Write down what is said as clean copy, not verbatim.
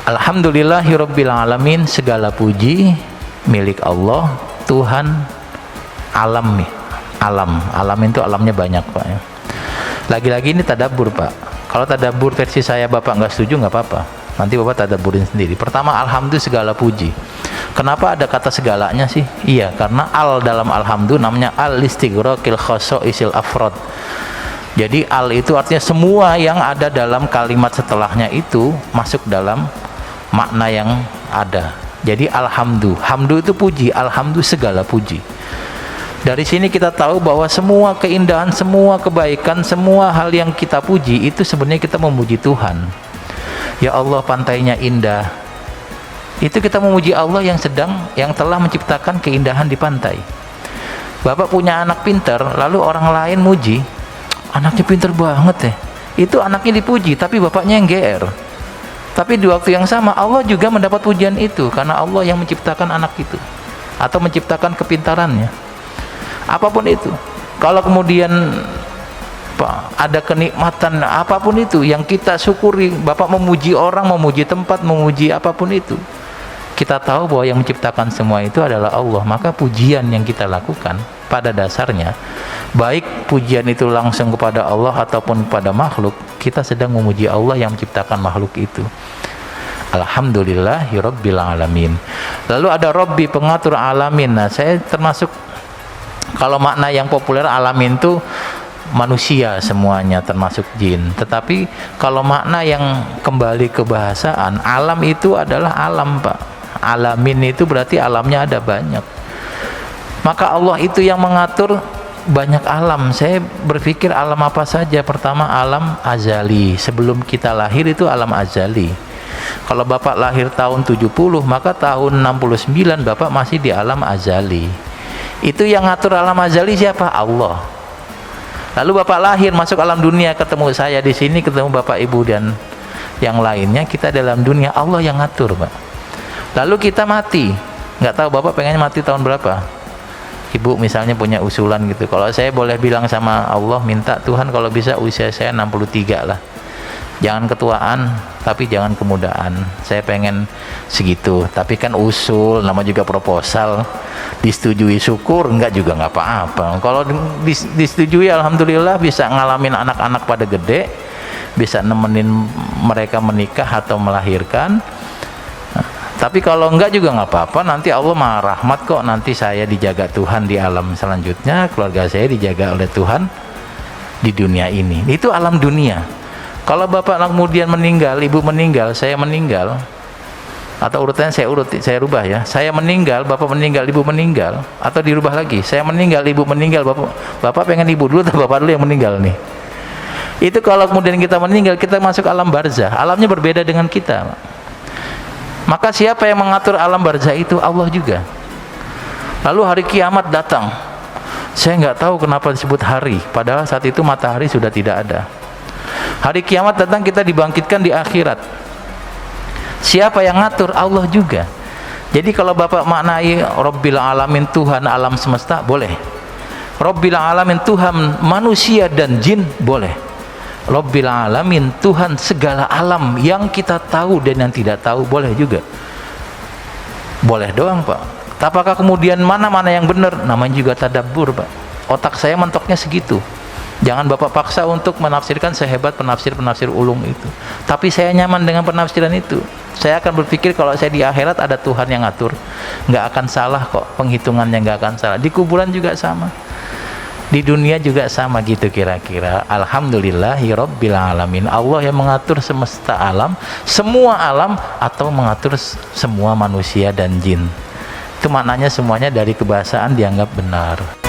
Alhamdulillahirabbil alamin, segala puji milik Allah, Tuhan alam. Alam itu alamnya banyak, Pak ya. Lagi-lagi ini tadabbur, Pak. Kalau tadabbur versi saya Bapak nggak setuju, nggak apa-apa, nanti Bapak tadabburin sendiri. Pertama, alhamdulillah segala puji. Kenapa ada kata segalanya sih? Iya, karena al dalam alhamdulillah namanya al-istighraqil khasaisil afrad. Jadi al itu artinya semua yang ada dalam kalimat setelahnya itu masuk dalam makna yang ada. Jadi alhamdulillah, hamdu itu puji, alhamdulillah segala puji. Dari sini kita tahu bahwa semua keindahan, semua kebaikan, semua hal yang kita puji itu sebenarnya kita memuji Tuhan. Ya Allah, pantainya indah. Itu kita memuji Allah yang telah menciptakan keindahan di pantai. Bapak punya anak pinter, lalu orang lain muji, anaknya pinter banget ya. Itu anaknya dipuji, tapi bapaknya yang GR. Tapi di waktu yang sama Allah juga mendapat pujian itu, karena Allah yang menciptakan anak itu atau menciptakan kepintarannya. Apapun itu, kalau kemudian ada kenikmatan apapun itu yang kita syukuri, Bapak memuji orang, memuji tempat, memuji apapun itu, kita tahu bahwa yang menciptakan semua itu adalah Allah. Maka pujian yang kita lakukan pada dasarnya, baik pujian itu langsung kepada Allah ataupun kepada makhluk, kita sedang memuji Allah yang menciptakan makhluk itu. Alhamdulillahirabbil alamin. Lalu ada Rabbi, pengatur alamin. Nah, saya termasuk, kalau makna yang populer alamin itu manusia semuanya termasuk jin. Tetapi kalau makna yang kembali ke bahasaan, alam itu adalah alam, Pak. Alamin itu berarti alamnya ada banyak. Maka Allah itu yang mengatur banyak alam. Saya berpikir alam apa saja. Pertama, alam azali. Sebelum kita lahir itu alam azali. Kalau Bapak lahir tahun 70, maka tahun 69 Bapak masih di alam azali. Itu yang ngatur alam azali siapa? Allah. Lalu Bapak lahir masuk alam dunia, ketemu saya di sini, ketemu Bapak Ibu dan yang lainnya, kita dalam dunia, Allah yang ngatur, Pak. Lalu kita mati, nggak tahu Bapak pengennya mati tahun berapa? Ibu misalnya punya usulan gitu, kalau saya boleh bilang sama Allah, minta Tuhan kalau bisa usia saya 63 lah, jangan ketuaan tapi jangan kemudaan, saya pengen segitu. Tapi kan usul, nama juga proposal, disetujui syukur, enggak juga nggak apa-apa. Kalau disetujui alhamdulillah, bisa ngalamin anak-anak pada gede, bisa nemenin mereka menikah atau melahirkan. Tapi kalau enggak juga nggak apa-apa, nanti Allah Maha Rahmat kok, nanti saya dijaga Tuhan di alam selanjutnya, keluarga saya dijaga oleh Tuhan di dunia ini. Itu alam dunia. Kalau Bapak kemudian meninggal, Ibu meninggal, saya meninggal, atau urutannya saya rubah ya, saya meninggal, Bapak meninggal, Ibu meninggal, atau dirubah lagi, saya meninggal, Ibu meninggal, Bapak pengen Ibu dulu atau Bapak dulu yang meninggal nih. Itu kalau kemudian kita meninggal, kita masuk alam barzah, alamnya berbeda dengan kita. Maka siapa yang mengatur alam barzah itu? Allah juga. Lalu hari kiamat datang, saya nggak tahu kenapa disebut hari, padahal saat itu matahari sudah tidak ada. Hari kiamat datang, kita dibangkitkan di akhirat. Siapa yang ngatur? Allah juga. Jadi kalau Bapak maknai Rabbil alamin, Tuhan alam semesta, boleh. Rabbil alamin, Tuhan manusia dan jin, boleh. Rabbil alamin, Tuhan segala alam yang kita tahu dan yang tidak tahu, boleh juga. Boleh doang, Pak. Apakah kemudian mana-mana yang benar? Namanya juga tadabbur, Pak. Otak saya mentoknya segitu. Jangan Bapak paksa untuk menafsirkan sehebat penafsir-penafsir ulum itu. Tapi saya nyaman dengan penafsiran itu. Saya akan berpikir kalau saya di akhirat ada Tuhan yang ngatur, nggak akan salah kok, penghitungannya nggak akan salah. Di kuburan juga sama, di dunia juga sama gitu kira-kira. Alhamdulillahirabbil alamin, Allah yang mengatur semesta alam, semua alam, atau mengatur semua manusia dan jin. Itu maknanya semuanya dari kebahasaan dianggap benar.